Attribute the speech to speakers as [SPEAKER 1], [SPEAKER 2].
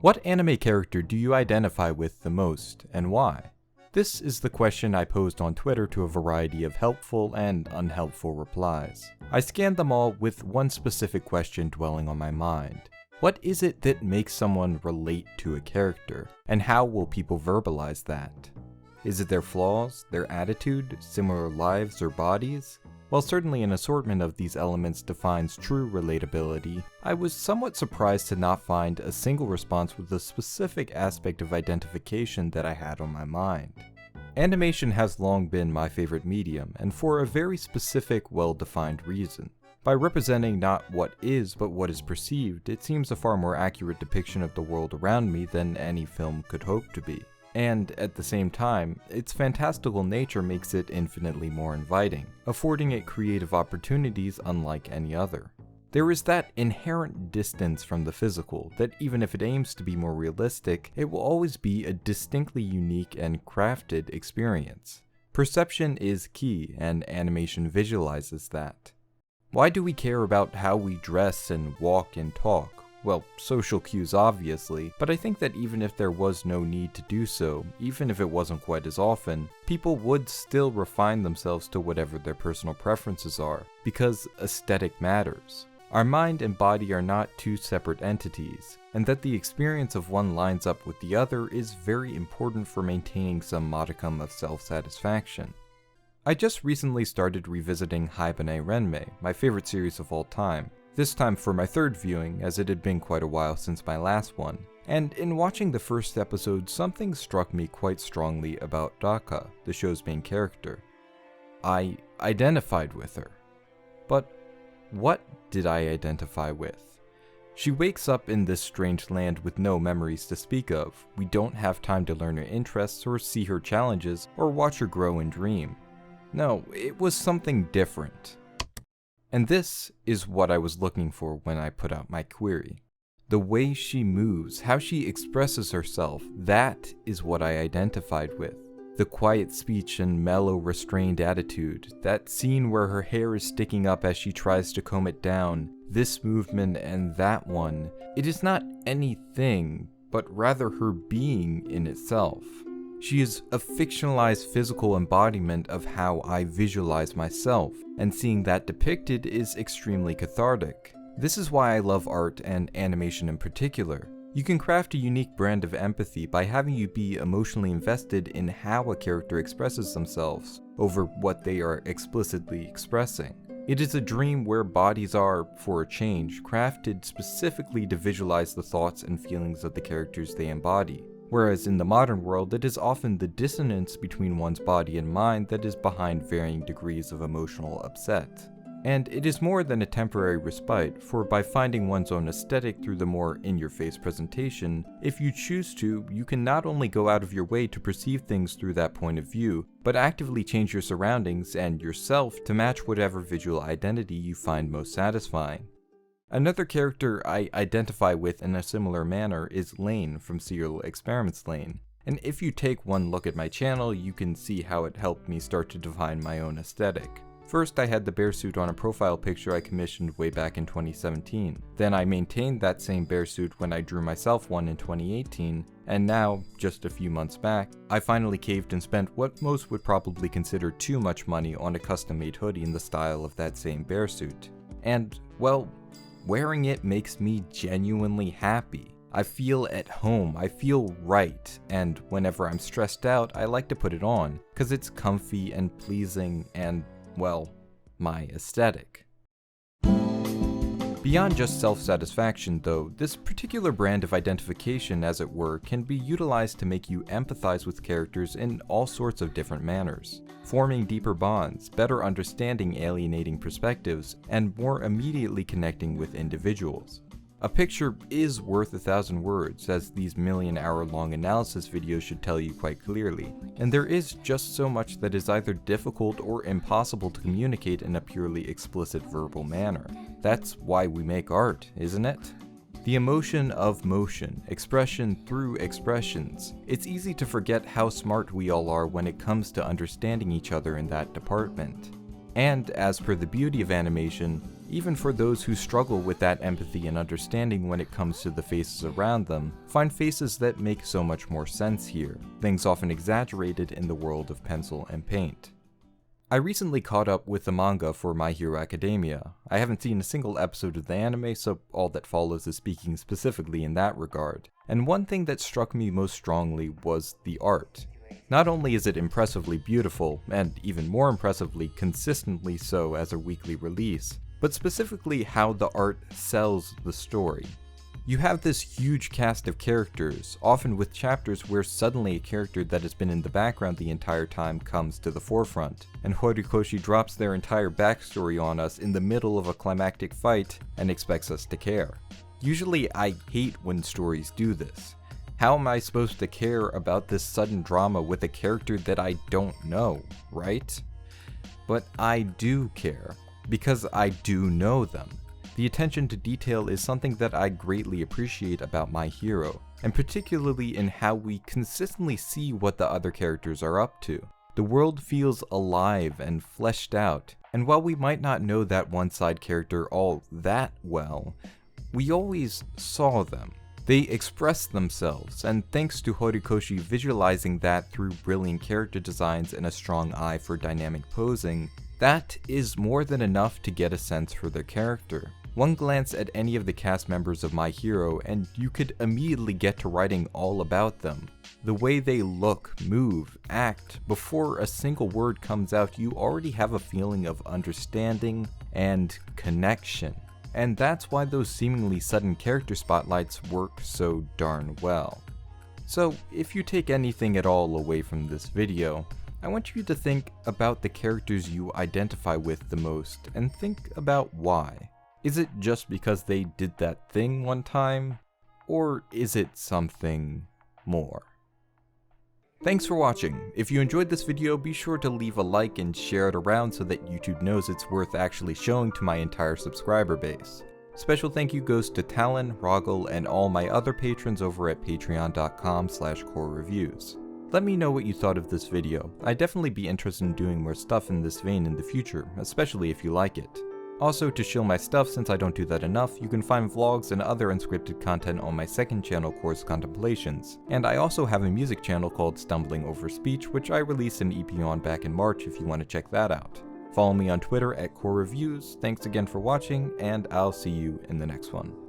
[SPEAKER 1] What anime character do you identify with the most, and why? This is the question I posed on Twitter to a variety of helpful and unhelpful replies. I scanned them all with one specific question dwelling on my mind. What is it that makes someone relate to a character, and how will people verbalize that? Is it their flaws, their attitude, similar lives or bodies? While certainly an assortment of these elements defines true relatability, I was somewhat surprised to not find a single response with a specific aspect of identification that I had on my mind. Animation has long been my favorite medium, and for a very specific, well-defined reason. By representing not what is, but what is perceived, it seems a far more accurate depiction of the world around me than any film could hope to be. And, at the same time, its fantastical nature makes it infinitely more inviting, affording it creative opportunities unlike any other. There is that inherent distance from the physical that even if it aims to be more realistic, it will always be a distinctly unique and crafted experience. Perception is key, and animation visualizes that. Why do we care about how we dress and walk and talk? Well, social cues obviously, but I think that even if there was no need to do so, even if it wasn't quite as often, people would still refine themselves to whatever their personal preferences are, because aesthetic matters. Our mind and body are not two separate entities, and that the experience of one lines up with the other is very important for maintaining some modicum of self-satisfaction. I just recently started revisiting Haibane Renmei, my favorite series of all time, this time for my third viewing, as it had been quite a while since my last one, and in watching the first episode, something struck me quite strongly about Daka, the show's main character. I identified with her. But what did I identify with? She wakes up in this strange land with no memories to speak of. We don't have time to learn her interests or see her challenges or watch her grow and dream. No, it was something different. And this is what I was looking for when I put out my query. The way she moves, how she expresses herself, that is what I identified with. The quiet speech and mellow, restrained attitude, that scene where her hair is sticking up as she tries to comb it down, this movement and that one, it is not anything, but rather her being in itself. She is a fictionalized physical embodiment of how I visualize myself, and seeing that depicted is extremely cathartic. This is why I love art and animation in particular. You can craft a unique brand of empathy by having you be emotionally invested in how a character expresses themselves over what they are explicitly expressing. It is a dream where bodies are, for a change, crafted specifically to visualize the thoughts and feelings of the characters they embody. Whereas in the modern world, it is often the dissonance between one's body and mind that is behind varying degrees of emotional upset. And it is more than a temporary respite, for by finding one's own aesthetic through the more in-your-face presentation, if you choose to, you can not only go out of your way to perceive things through that point of view, but actively change your surroundings and yourself to match whatever visual identity you find most satisfying. Another character I identify with in a similar manner is Layne from Serial Experiments Layne, and if you take one look at my channel, you can see how it helped me start to define my own aesthetic. First, I had the bear suit on a profile picture I commissioned way back in 2017. Then I maintained that same bear suit when I drew myself one in 2018, and now, just a few months back, I finally caved and spent what most would probably consider too much money on a custom-made hoodie in the style of that same bear suit. And, well, wearing it makes me genuinely happy. I feel at home, I feel right, and whenever I'm stressed out, I like to put it on, cause it's comfy and pleasing and, well, my aesthetic. Beyond just self-satisfaction though, this particular brand of identification, as it were, can be utilized to make you empathize with characters in all sorts of different manners, forming deeper bonds, better understanding alienating perspectives, and more immediately connecting with individuals. A picture is worth 1,000 words, as these million-hour-long analysis videos should tell you quite clearly, and there is just so much that is either difficult or impossible to communicate in a purely explicit verbal manner. That's why we make art, isn't it? The emotion of motion, expression through expressions. It's easy to forget how smart we all are when it comes to understanding each other in that department. And as per the beauty of animation, even for those who struggle with that empathy and understanding when it comes to the faces around them, find faces that make so much more sense here, things often exaggerated in the world of pencil and paint. I recently caught up with the manga for My Hero Academia. I haven't seen a single episode of the anime, so all that follows is speaking specifically in that regard. And one thing that struck me most strongly was the art. Not only is it impressively beautiful, and even more impressively consistently so as a weekly release, but specifically how the art sells the story. You have this huge cast of characters, often with chapters where suddenly a character that has been in the background the entire time comes to the forefront, and Horikoshi drops their entire backstory on us in the middle of a climactic fight and expects us to care. Usually I hate when stories do this. How am I supposed to care about this sudden drama with a character that I don't know, right? But I do care, because I do know them. The attention to detail is something that I greatly appreciate about My Hero, and particularly in how we consistently see what the other characters are up to. The world feels alive and fleshed out, and while we might not know that one side character all that well, we always saw them. They expressed themselves, and thanks to Horikoshi visualizing that through brilliant character designs and a strong eye for dynamic posing, that is more than enough to get a sense for their character. One glance at any of the cast members of My Hero and you could immediately get to writing all about them. The way they look, move, act, before a single word comes out, you already have a feeling of understanding and connection. And that's why those seemingly sudden character spotlights work so darn well. So if you take anything at all away from this video, I want you to think about the characters you identify with the most and think about why. Is it just because they did that thing one time? Or is it something more? Thanks for watching. If you enjoyed this video, be sure to leave a like and share it around so that YouTube knows it's worth actually showing to my entire subscriber base. Special thank you goes to Talon, Roggle, and all my other patrons over at patreon.com/corereviews. Let me know what you thought of this video. I'd definitely be interested in doing more stuff in this vein in the future, especially if you like it. Also, to shill my stuff, since I don't do that enough, you can find vlogs and other unscripted content on my second channel, Course Contemplations. And I also have a music channel called Stumbling Over Speech, which I released an EP on back in March if you want to check that out. Follow me on Twitter at corereviews. Thanks again for watching, and I'll see you in the next one.